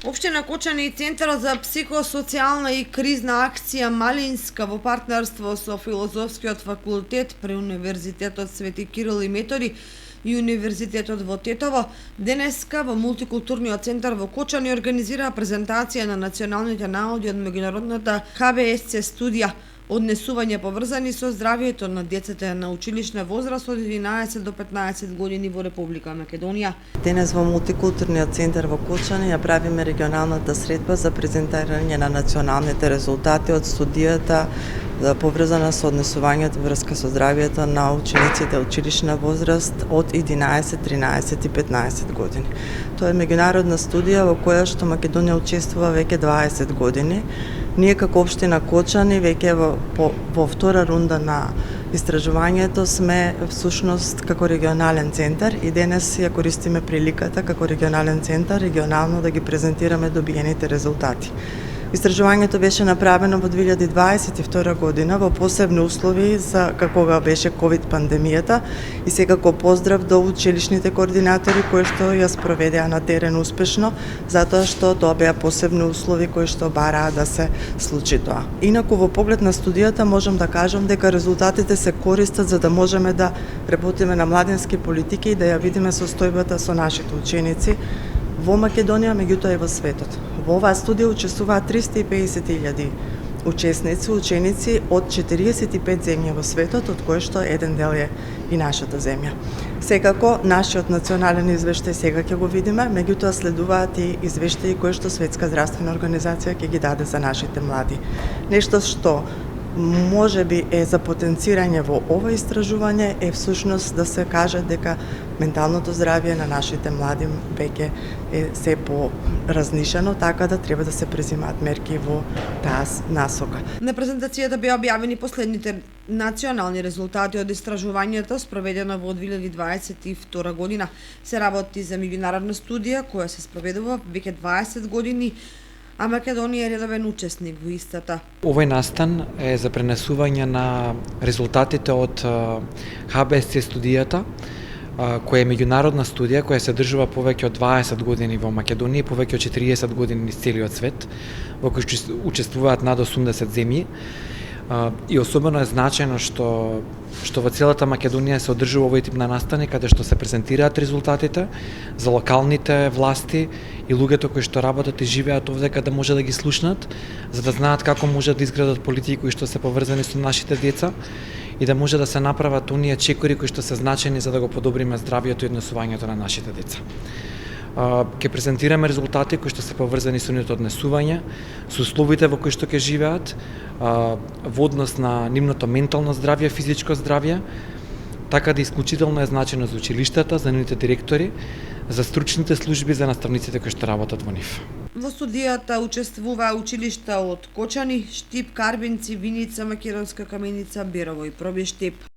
Општина Кочани и Центарот за психосоцијална и кризна акција Малинска во партнерство со Филозофскиот факултет при Универзитетот Свети Кирил и Методи и Универзитетот во Тетово денеска во мултикултурниот центар во Кочани организираа презентација на националните наоди од меѓународната ХБСЦ студија однесување поврзани со здравјето на децата на училишна возраст од 11 до 15 години во Република Македонија. Денес во мултикултурниот центар во Кочани ја правиме регионалната средба за презентирање на националните резултати од студијата поврзана со однесувањето врска со здравјето на учениците училишна возраст од 11, 13 и 15 години. Тоа е меѓународна студија во која што Македонија учествува веќе 20 години. Ние како општина Кочани веќе во втора рунда на истражувањето сме всушност како регионален центар и денес ја користиме приликата како регионален центар регионално да ги презентираме добиените резултати. Истражувањето беше направено во 2022 година во посебни услови за кога беше ковид пандемијата и секако поздрав до училишните координатори кои што ја спроведеа на терен успешно, затоа што тоа беа посебни услови кои што бараа да се случи тоа. Инаку во поглед на студијата можам да кажам дека резултатите се користат за да можеме да работиме на младински политики и да ја видиме состојбата со нашите ученици во Македонија, меѓутоа и во светот. Во оваа студија учествуваат 350.000 ученици од 45 земји во светот, од кои што еден дел е и нашата земја. Секако, нашиот национален извештај сега ќе го видиме, меѓутоа следуваат и извештаи кои што Светска здравствена организација ќе ги даде за нашите млади. Нешто што може би е за потенцирање во ова истражување е всушност да се каже дека менталното здравје на нашите млади веќе е се по-разнишено, така да треба да се презимаат мерки во таа насока. На презентацијата беа објавени последните национални резултати од истражувањето спроведено во 2022 година. Се работи за меѓународна студија која се спроведува веќе 20 години, а Македонија е редовен учесник во истата. Овој настан е за пренесување на резултатите од ХБСЦ студијата, која е меѓународна студија која се држува повеќе од 20 години во Македонија и повеќе од 40 години низ целиот свет, во кој учествуваат над 80 земји. И особено е значајно што во целата Македонија се одржува овој тип на настани каде што се презентираат резултатите за локалните власти и луѓето кои што работат и живеат овде да може да ги слушнат, за да знаат како може да изградат политики кои што се поврзани со нашите деца и да може да се направат оние чекори кои што се значени за да го подобриме здравјето и однесувањето на нашите деца. Ќе презентираме резултати кои што се поврзани со нивното однесување, со условите во кои што ќе живеат, во однос на нивното ментално здравје, физичко здравје, така да исклучително е значено за училиштата, за нивните директори, за стручните служби, за наставниците кои што работат во нив. Во студијата учествуваа училишта од Кочани, Штип, Карбинци, Виница, Македонска Каменица, Берово и Пробиштип.